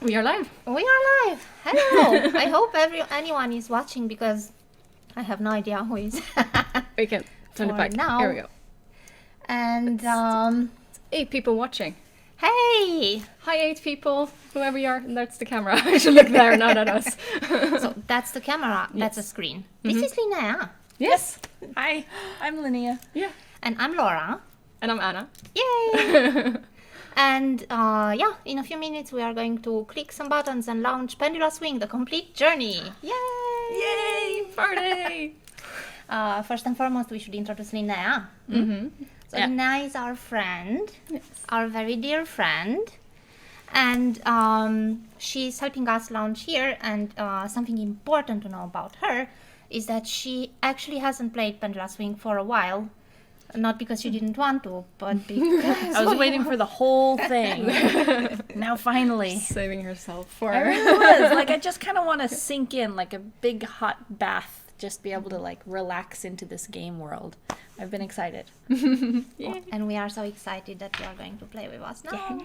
We are live. We are live. Hello. I hope anyone is watching because I have no idea who is. We can turn it For back. now. Here we go. And 8 people watching. hey, Hi, 8 people. Whoever you are, that's the camera. I should look there, not at us. so that's the camera. That's a screen. This is Linnea, Yes. Hi, I'm Linnea. Yeah. and I'm Laura. And I'm Anna. Yay! And yeah, in a few minutes we are going to click some buttons and launch Pendula Swing: The Complete Journey. Yay! Yay! Party! First and foremost, we should introduce Linnea. Mm-hmm. So Yeah. Linnea is our friend. Yes. Our very dear friend, and she's helping us launch here. And something important to know about her is that she actually hasn't played Pendula Swing for a while, not because she didn't want to, but because I was waiting for the whole thing. Now finally. Saving herself for... I really was. Like, I just kind of want to sink in, like a big hot bath. Just be able to, like, relax into this game world. I've been excited. and we are so excited that you are going to play with us now. Yeah.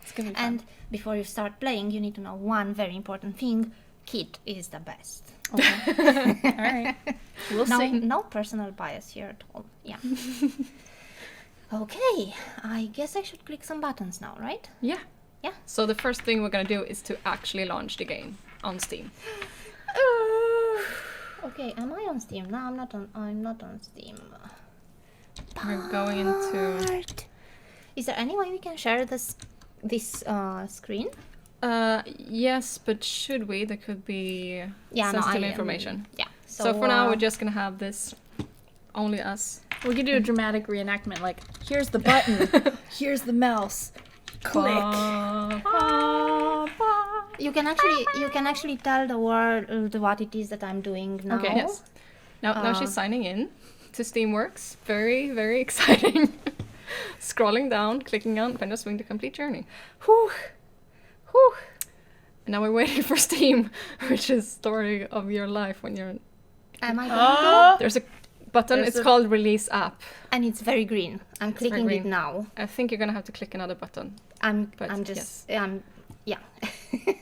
It's gonna be fun. And before you start playing, you need to know one very important thing: Kit is the best. Okay. All right. We'll No, see. no personal bias here at all. Yeah. Okay, I guess I should click some buttons now, right? Yeah. Yeah. So the first thing we're gonna do is to actually launch the game on Steam. Okay, am I on Steam? No, I'm not on Steam. We're going into... Part. Is there any way we can share this screen? Yes, but should we? There could be sensitive information. Yeah. So for now, we're just gonna have this only us. We could do a dramatic reenactment, like, here's the button, here's the mouse, click. you can actually tell the world what it is that I'm doing now. Okay. Yes. Now she's signing in to Steamworks. Very, very exciting. Scrolling down, clicking on Pendula Swing: The Complete Journey. Whew. Whew. And now we're waiting for Steam, which is story of your life when you're... Am I going to? There's a button, There's it's a- called Release App. And it's very green. I'm It's very clicking it green. now. I think you're gonna have to click another button. I'm But just yes. yeah.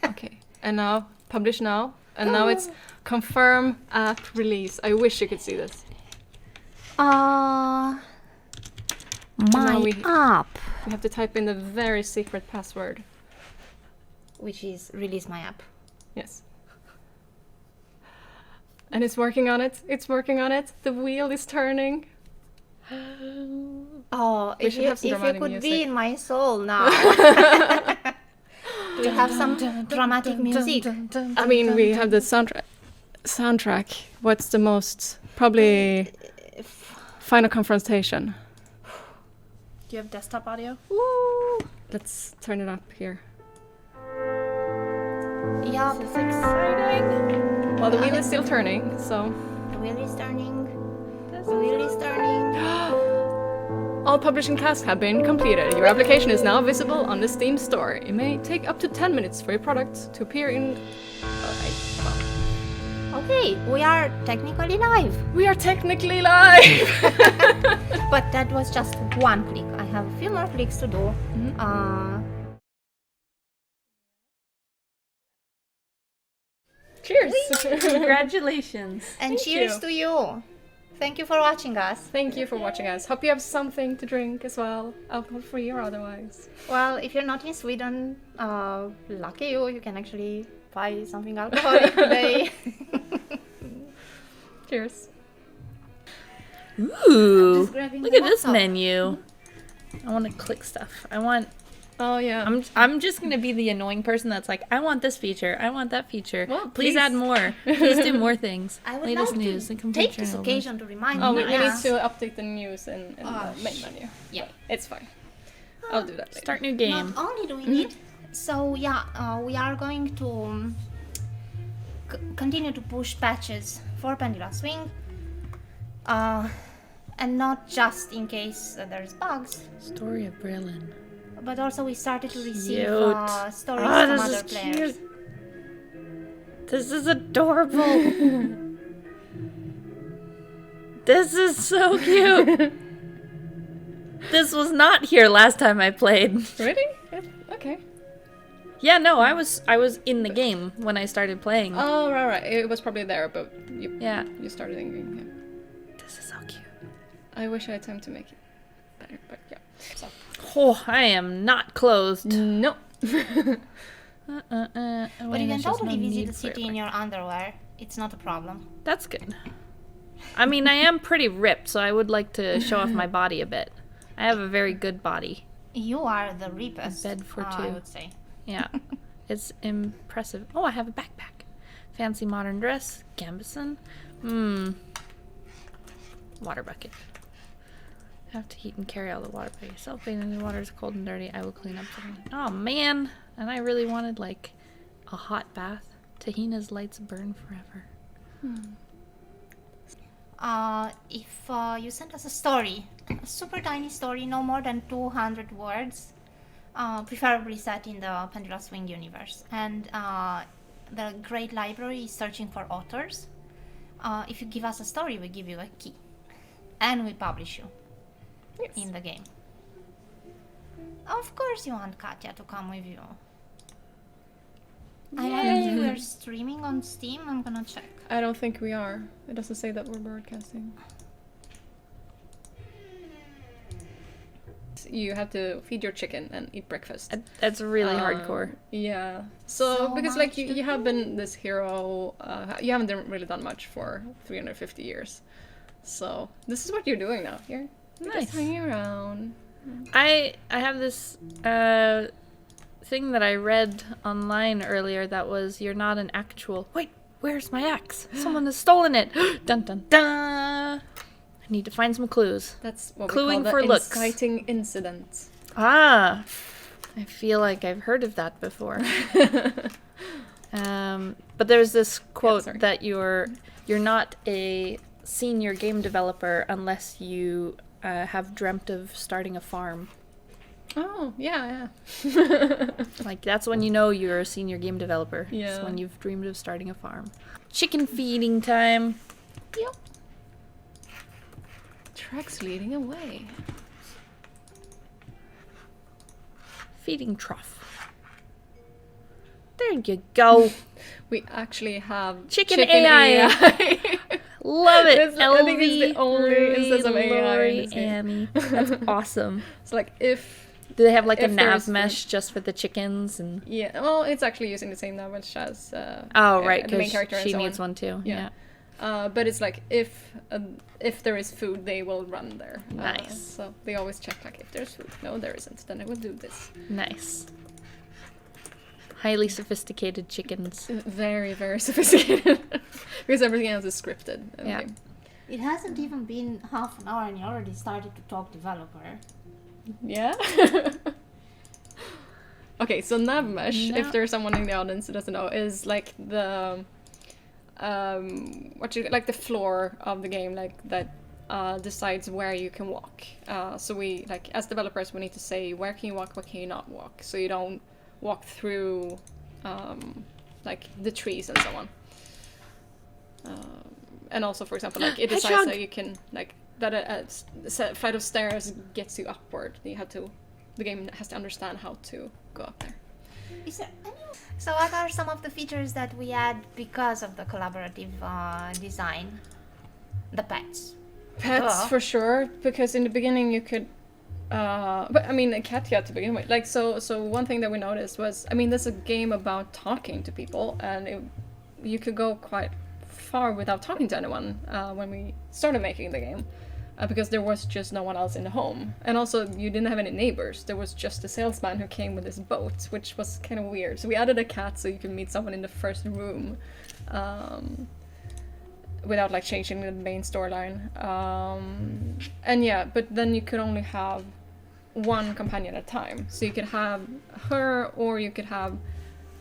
Okay. And now, publish now. And now it's confirm app release. I wish you could see this. My now we- app, You have to type in the very secret password. which is release my app. Yes. And it's working on it. It's working on it. The wheel is turning. Oh, We should have some if you dramatic could music. be in my soul now. Do we have some dramatic music? I mean, we have the soundtrack. What's the most? Probably Final Confrontation. Do you have desktop audio? Woo! Let's turn it up here. Yeah, This is exciting. Well, the wheel is still turning, so... the wheel is turning. The wheel is turning. All publishing tasks have been completed. Your application is now visible on the Steam store. It may take up to 10 minutes for your product to appear in... Okay, we are technically live, We are technically live! but that was just one click. I have a few more clicks to do. Cheers! Congratulations. And Thank cheers you. to you. Thank you for watching us. Thank you for watching us. Hope you have something to drink as well, alcohol-free or otherwise. Well, if you're not in Sweden, lucky you, you can actually buy something alcoholic today. Cheers. Ooh, Just grabbing look the at this laptop. menu. I want to click stuff. Oh yeah. I'm just gonna be the annoying person that's like, I want this feature, I want that feature. Well, please please. add more. Please do more things. I would Latest like news to and complete take this journal. occasion to remind Oh, you we need guys. to update the news in Oh, the main menu. Yeah. It's fine. I'll do that later. Start new game. Not only doing it, so yeah, we are going to continue to push patches for Pendula Swing, and not just in case there's bugs, Story of Berlin. but also we started to receive Cute. stories Oh, from this other is players. cute. This is adorable. This is so cute. This was not here last time I played. Really? Yeah, okay. Yeah, no, I was in the game when I started playing. Oh, right. It was probably there, but Yeah. you started in game. Yeah. This is so cute. I wish I had time to make it better, but yeah. So. Oh, I am not closed. No. But you can totally visit the city in your underwear. It's not a problem. That's good. I mean, I am pretty ripped, so I would like to show off my body a bit. I have a very good body. You are the reapest, Bed for I two. would say. Yeah. It's impressive. Oh, I have a backpack. Fancy modern dress. Gambeson. Water bucket. Have to heat and carry all the water by yourself. Bathing in the water is cold and dirty. I will clean up. Oh, man. And I really wanted, like, a hot bath. Tahina's lights burn forever. If you send us a story, a super tiny story, no more than 200 words, preferably set in the Pendula Swing universe. And the great library is searching for authors. If you give us a story, we give you a key. And we publish you in the game. Of course you want Katya to come with you. I don't think we're streaming on Steam. I'm gonna check. I don't think we are. It doesn't say that we're broadcasting. You have to feed your chicken and eat breakfast. That's really hardcore. Yeah. So because much like you have been this hero, you haven't really done much for 350 years. So this is what you're doing now. You're Nice. just hanging around. I have this thing that I read online earlier that was you're not an actual. Wait, where's my axe? Someone has stolen it. Dun dun dun. I need to find some clues. That's what Cluing we call for the looks. inciting incident. Ah, I feel like I've heard of that before. But there's this quote sorry. that you're not a senior game developer unless you have dreamt of starting a farm. Oh, yeah. Like, that's when you know you're a senior game developer. Yeah. It's when you've dreamed of starting a farm. Chicken feeding time. Yep. Tracks leading away. Feeding trough. There you go. We actually have Chicken AI. Love it. I think it's the only instance of AI in this game. Annie. That's awesome. It's like if... Do they have like a If there's nav mesh just for the chickens? And Yeah, well, it's actually using the same nav mesh as oh, right, the main because character and she so needs on. one too. Yeah. Yeah. But it's like if there is food, they will run there. Nice. So they always check like if there's food. No, there isn't. Then I will do this. Nice. Highly sophisticated chickens. Very, very sophisticated. Because everything else is scripted. in the Yeah. game. It hasn't even been half an hour and you already started to talk developer. Yeah. Okay, so nav mesh, if there's someone in the audience who doesn't know, is like the like the floor of the game, like that decides where you can walk. So we, like, as developers, we need to say where can you walk, where can you not walk, so you don't walk through like the trees and so on. And also, for example, like it decides that you can, like, that a flight of stairs gets you upward. The game has to understand how to go up there. Is there any... So what are some of the features that we add because of the collaborative design? The pets. Pets, for sure, because in the beginning you could but I mean, Katya to begin with. Like, so one thing that we noticed was, I mean, this is a game about talking to people, and you could go quite far without talking to anyone when we started making the game, because there was just no one else in the home. And also, you didn't have any neighbors. There was just a salesman who came with his boat, which was kind of weird. So we added a cat so you could meet someone in the first room without, like, changing the main storyline. And yeah, but then you could only have one companion at a time. So you could have her, or you could have...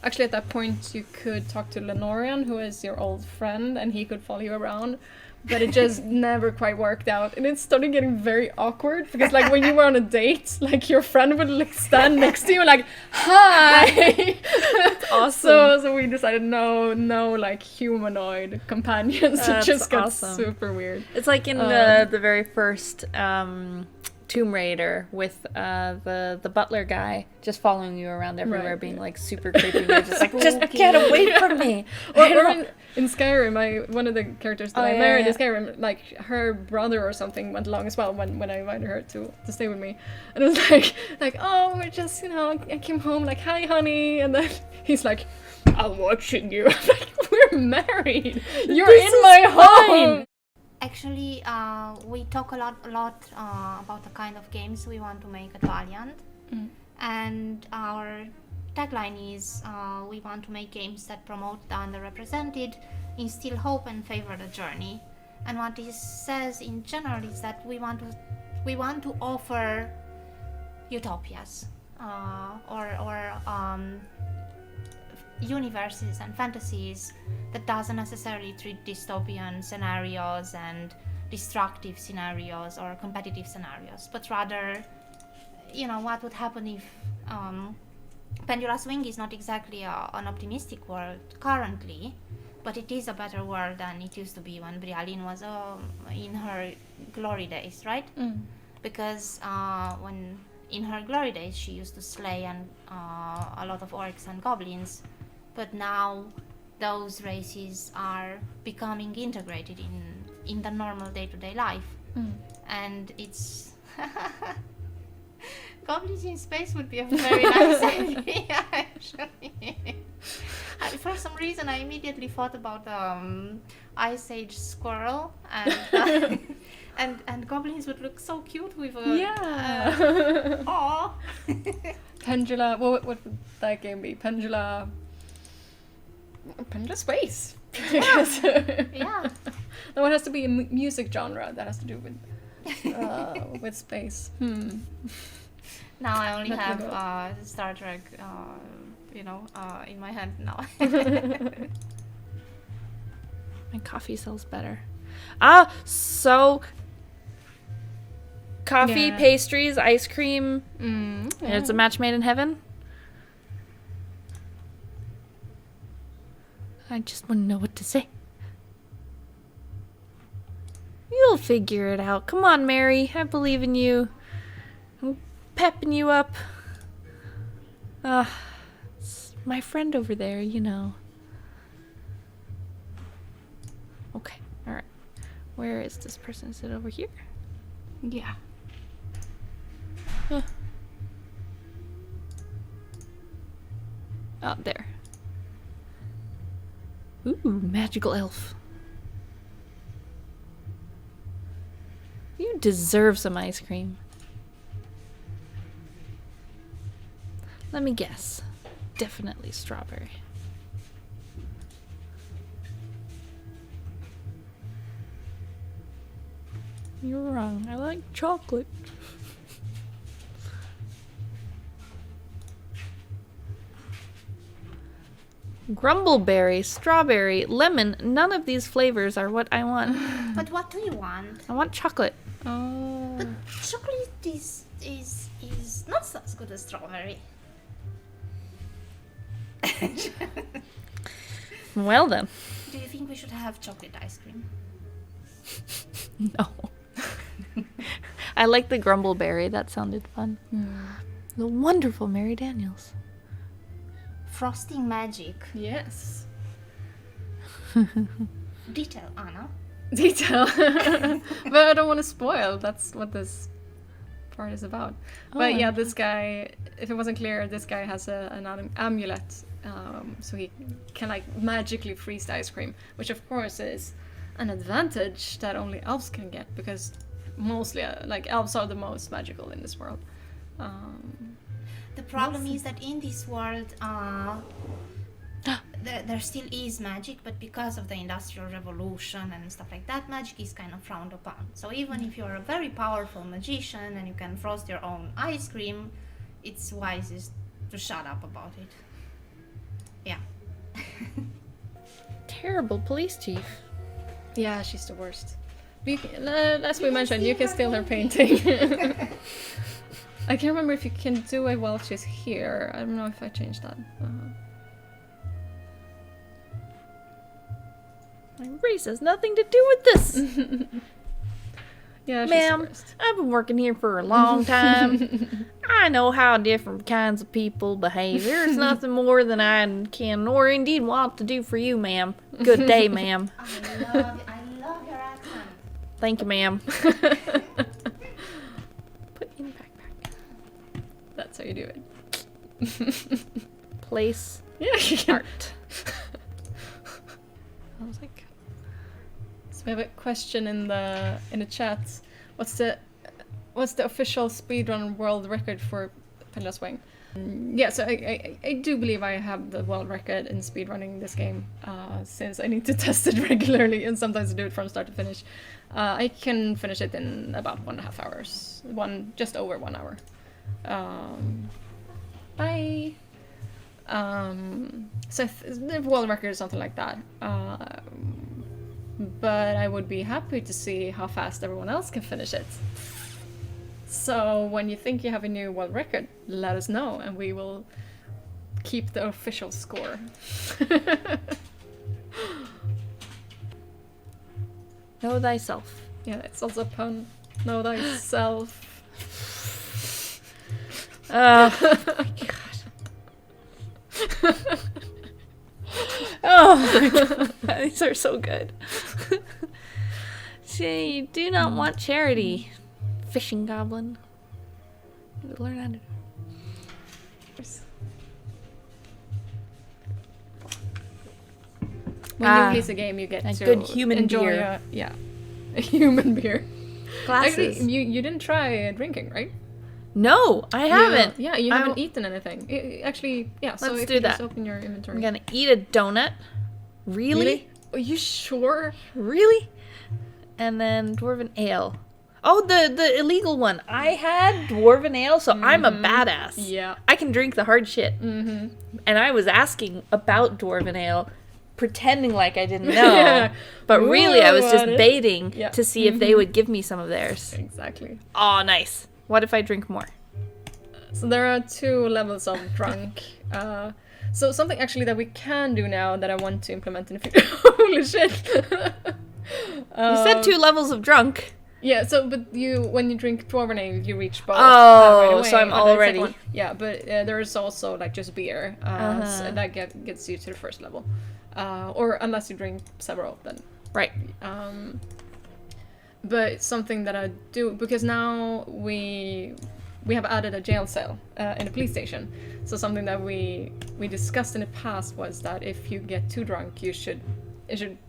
Actually, at that point, you could talk to Lenorian, who is your old friend, and he could follow you around. But it just never quite worked out. And it started getting very awkward, because, like, when you were on a date, like, your friend would, like, stand next to you and, like, hi! That's awesome. So we decided no, like, humanoid companions. It That's just got awesome. super weird. It's like in the very first Tomb Raider with the butler guy just following you around everywhere, Right, being yeah. like super creepy. You're just like, just get away from me. Or in Skyrim, one of the characters that Oh, I yeah, married yeah. in Skyrim, like her brother or something went along as well when I invited her to stay with me, and it was like oh, we're just I came home like hi honey, and then he's like I'm watching you. I'm like we're married. You're This in is my fine. home. Actually, we talk a lot about the kind of games we want to make at Valiant, and our tagline is we want to make games that promote the underrepresented, instill hope, and favor the journey. And what this says in general is that we want to offer utopias or universes and fantasies that doesn't necessarily treat dystopian scenarios and destructive scenarios or competitive scenarios, but rather, what would happen if Pendula Swing is not exactly an optimistic world currently, but it is a better world than it used to be when Brialine was in her glory days, right? Because when in her glory days she used to slay a lot of orcs and goblins, but now those races are becoming integrated in the normal day-to-day life, and it's goblins in space would be a very nice idea, actually. For some reason, I immediately thought about Ice Age squirrel, and and goblins would look so cute with a aw. Pendula. What would that game be? Pendula Space. Yeah. No, it has to be a music genre that has to do with space. Now I only Let me have go. Star Trek, in my hand now. My coffee sells better. So coffee, Yeah. pastries, ice cream. Yeah. It's a match made in heaven. I just wouldn't know what to say. You'll figure it out. Come on, Mary. I believe in you. I'm pepping you up. It's my friend over there, Okay, alright. Where is this person? Is it over here? Yeah. Huh. Oh, there. Ooh, magical elf. You deserve some ice cream. Let me guess. Definitely strawberry. You're wrong. I like chocolate. Grumbleberry, strawberry, lemon. None of these flavors are what I want. But what do you want? I want chocolate. Oh. But chocolate is not as good as strawberry. Well then. Do you think we should have chocolate ice cream? No. I like the grumbleberry. That sounded fun. The wonderful Mary Daniels. Frosting magic. Yes. Detail, Anna. Detail. But I don't want to spoil. That's what this part is about. But yeah, this guy, if it wasn't clear, this guy has an amulet, so he can magically freeze the ice cream, which of course is an advantage that only elves can get, because mostly elves are the most magical in this world. The problem is that in this world, there still is magic, but because of the Industrial Revolution and stuff like that, magic is kind of frowned upon. So even if you're a very powerful magician and you can frost your own ice cream, it's wisest to shut up about it. Yeah. Terrible police chief. Yeah, she's the worst. As we mentioned, you can steal her painting. I can't remember if you can do it while she's here. I don't know if I changed that. My race has nothing to do with this. Yeah, she's Ma'am, the worst. I've been working here for a long time. I know how different kinds of people behave. There's nothing more than I can or indeed want to do for you, ma'am. Good day, ma'am. I love your accent. Thank you, ma'am. Put in the backpack. That's how you do it. Place Yeah, you can. art. I was like, So we have a question in the chat. What's the official speedrun world record for Pendula Swing? Yeah, so I do believe I have the world record in speedrunning this game, since I need to test it regularly and sometimes do it from start to finish. I can finish it in about 1.5 hours. Just over 1 hour. Bye! So the world record is something like that. But I would be happy to see how fast everyone else can finish it. So when you think you have a new world record, let us know and we will keep the official score. know thyself. Yeah, it's also a pun. Know thyself. Oh my god. Oh my god. These are so good. See, you do not want charity, fishing goblin. You learn how to do. When you release a game, you get a to good human enjoy beer. a human beer. Glasses. Actually, you didn't try drinking, right? No, I haven't. Yeah, you haven't eaten anything. Actually, yeah. So Let's if do you that. just open your inventory. I'm gonna eat a donut. Really? Are you sure? Really? And then dwarven ale. Oh, the illegal one. I had dwarven ale, so I'm a badass. Yeah. I can drink the hard shit. And I was asking about dwarven ale, pretending like I didn't know. Yeah. But really, I was just What? baiting Yeah. to see if they would give me some of theirs. Exactly. Oh, nice. What if I drink more? So there are 2 levels of drunk. So something actually that we can do now that I want to implement in the future. Holy shit! You said 2 levels of drunk. Yeah. So, but when you drink dwarven ale, you reach both. Oh, right away, so I'm and then the second already- one- Yeah, but there is also like just beer, so that gets you to the first level, or unless you drink several, then. Right. But something that I do, because now we have added a jail cell in the police station. So something that we discussed in the past was that if you get too drunk, it should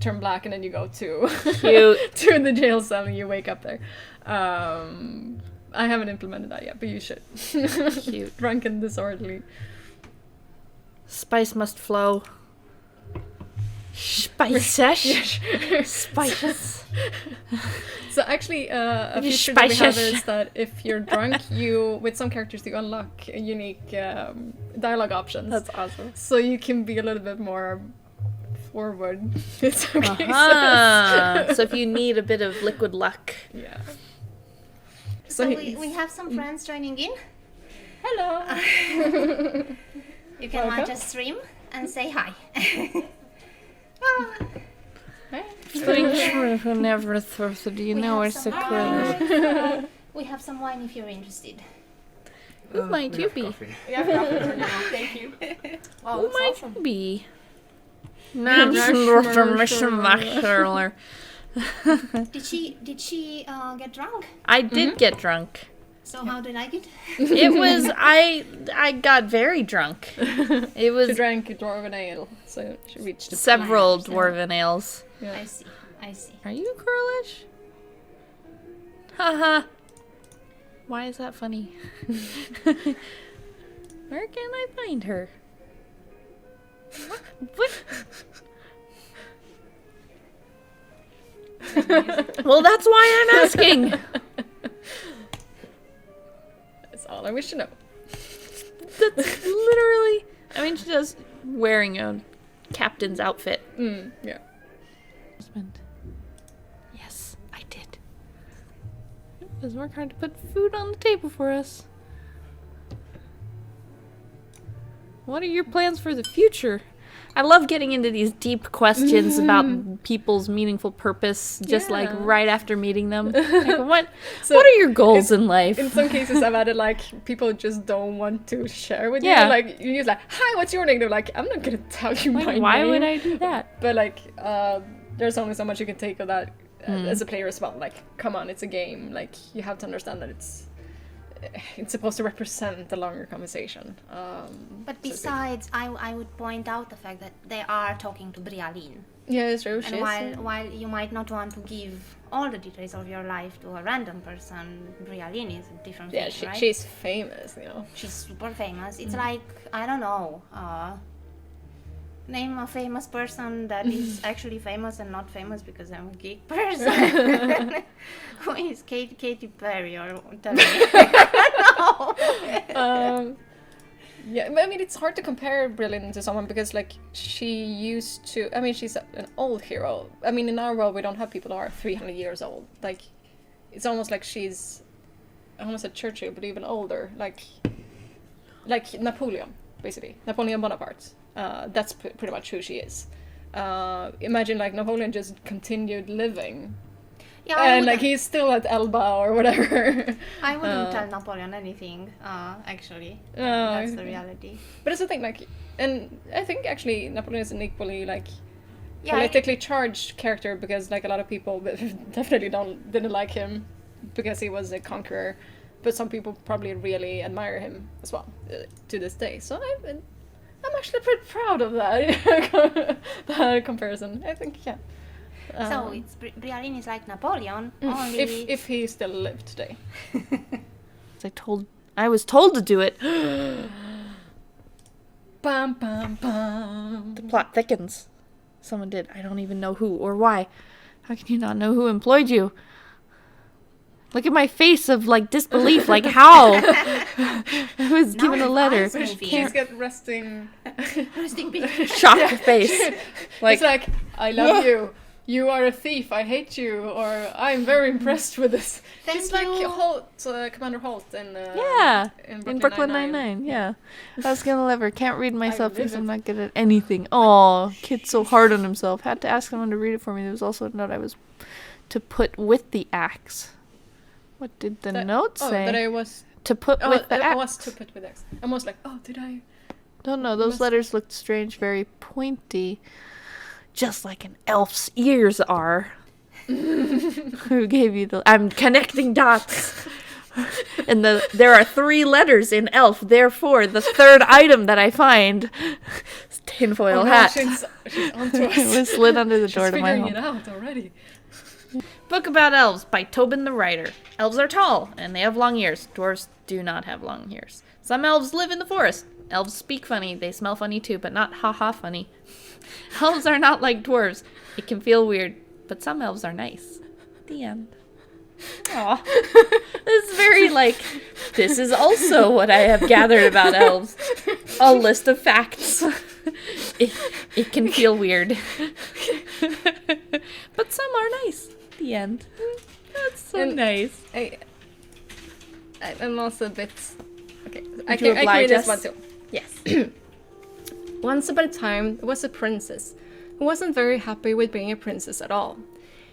turn black and then you go to Cute. to the jail cell and you wake up there. I haven't implemented that yet, but you should. Cute. Drunk and disorderly. Spice must flow. Spice. Spice. So actually, a You feature that we have spices. is that if you're drunk, with some characters you unlock unique dialogue options. That's awesome. So you can be a little bit more forward. It's okay. So if you need a bit of liquid luck. Yeah. So he's- we have some friends joining in. Hello. You can Welcome. watch us stream and say hi. Hi. Who never thought that you We know have it's some a quill. wine. We have some wine if you're interested. Who might you be? Thank you. Who might you be? Schmurler. Did she get drunk? I did get drunk. So how did I get? It was I got very drunk. It She was drank dwarven ale, so she reached the several understand. dwarven ales. yeah. I see. Are you Kurlish? Haha. Why is that funny? Where can I find her? What? Well, that's why I'm asking. That's all I wish to know. That's literally. I mean, she does wearing a captain's outfit. Yeah. Husband. Yes, I did. It was work hard to put food on the table for us. What are your plans for the future? I love getting into these deep questions about people's meaningful purpose, just like right after meeting them. Like, what are your goals in life? In some cases, I've added like people just don't want to share with you. Yeah. Like you use like, "Hi, what's your name?" They're like, "I'm not gonna tell you my name." Why would I do that? But like, there's only so much you can take of that as a player as well. Like, come on, it's a game. Like, you have to understand that it's supposed to represent a longer conversation. But besides, I would point out the fact that they are talking to Brialine. Yeah, it's true. And while you might not want to give all the details of your life to a random person, Brialine is a different thing, right? She's famous, you know. She's super famous. It's like, I don't know, name a famous person that is actually famous and not famous because I'm a geek person. Who is Katy Perry or tell me? Yeah, but I mean, it's hard to compare Brilliant to someone because, like, she used to. I mean, she's an old hero. I mean, in our world, we don't have people who are 300 years old. Like, it's almost like she's, I almost said Churchill, but even older. Like Napoleon, basically. Napoleon Bonaparte. That's pretty much who she is. Imagine, like, Napoleon just continued living. Yeah, and like he's still at Elba or whatever. I wouldn't tell Napoleon anything, actually. That's the reality. But it's the thing, like, and I think actually Napoleon is an equally like politically charged character because like a lot of people definitely didn't like him because he was a conqueror, but some people probably really admire him as well to this day. So I'm actually pretty proud of that comparison. I think so it's Brialine is like Napoleon, only if he still lived today. I was told to do it. Bum, bum, bum. The plot thickens. Someone did. I don't even know who or why. How can you not know who employed you? Look at my face of like disbelief. Like how? I was given a letter. She's got resting Shocked face. Like, it's like, I love you. You are a thief. I hate you. Or I'm very impressed with this. She's like Holt, Commander Holt in Brooklyn Nine-Nine. Yeah, that's gonna lever. Can't read myself because I'm not good at anything. Oh, kid's so hard on himself. Had to ask someone to read it for me. There was also a note I was to put with the axe. What did the note say? That I was to put with the axe. I was to put with axe. I was like, did I? Don't know. Those letters looked strange, very pointy. Just like an elf's ears are. Who gave you the... I'm connecting dots. And there are 3 letters in elf. Therefore, the third item that I find is tinfoil hat. She's onto us. It was slid under the door to my home. She's figuring it out already. Book About Elves by Tobin the Writer. Elves are tall, and they have long ears. Dwarves do not have long ears. Some elves live in the forest. Elves speak funny. They smell funny too, but not ha-ha funny. Elves are not like dwarves. It can feel weird, but some elves are nice. The end. Aw. This is very like, this is also what I have gathered about elves. A list of facts. It can feel weird. But some are nice. The end. That's so nice. I'm also a bit... Okay, I can read this one too. Yes. Once upon a time, there was a princess who wasn't very happy with being a princess at all.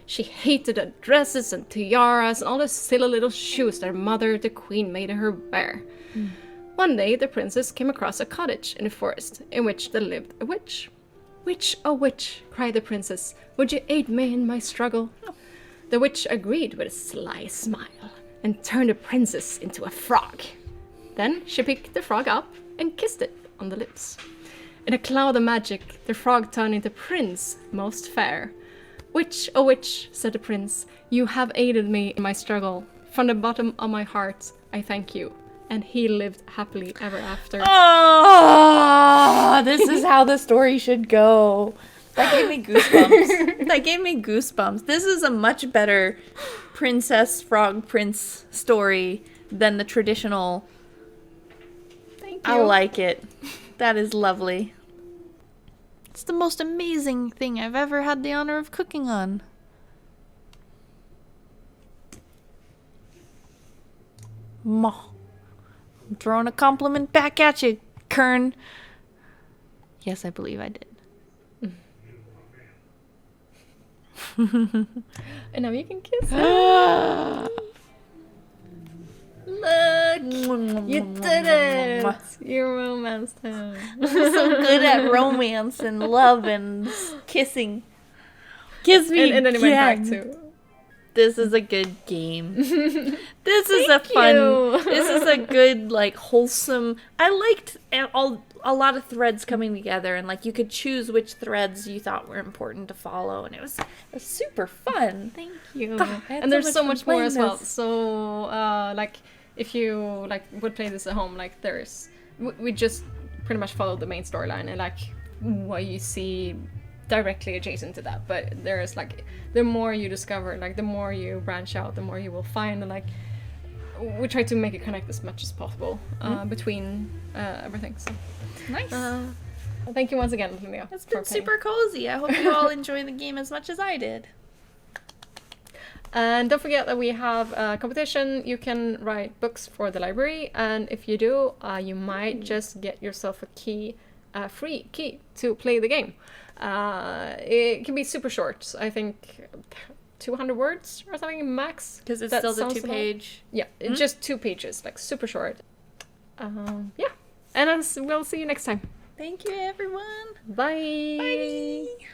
She hated the dresses and tiaras and all the silly little shoes that her mother, the queen, made her wear. One day, the princess came across a cottage in the forest in which there lived a witch. "Witch, oh witch," cried the princess, "would you aid me in my struggle?" The witch agreed with a sly smile and turned the princess into a frog. Then she picked the frog up and kissed it on the lips. In a cloud of magic, the frog turned into Prince Most Fair. "Witch, oh witch," said the prince, "you have aided me in my struggle. From the bottom of my heart, I thank you." And he lived happily ever after. Oh, this is how the story should go. That gave me goosebumps. This is a much better princess, frog, prince story than the traditional. Thank you. I like it. That is lovely. It's the most amazing thing I've ever had the honor of cooking on. I'm throwing a compliment back at you, Kern. Yes, I believe I did. And now you can kiss her. Look! You did it! You romanced him. I'm so good at romance and love and kissing. Kiss me And then he went back again. to... This is a good game. This is a fun. you. This is a good, like, wholesome. I liked a lot of threads coming together, and like you could choose which threads you thought were important to follow, and it was super fun. Thank you. And there's so much more playing as well. this. So, like, if you like would play this at home, like we just pretty much follow the main storyline and like what you see directly adjacent to that. But there's like the more you discover, like the more you branch out, the more you will find, and like we try to make it connect as much as possible between everything. So Nice. thank you once again, Linnea. It's for been playing. super cozy. I hope you all enjoy the game as much as I did. And don't forget that we have a competition. You can write books for the library, and if you do, you might just get yourself a key, free key to play the game. It can be super short. I think 200 words or something max. Because it's That still the sounds 2-page. Yeah, it's just 2 pages, like super short. Yeah, and we'll see you next time. Thank you, everyone. Bye. Bye.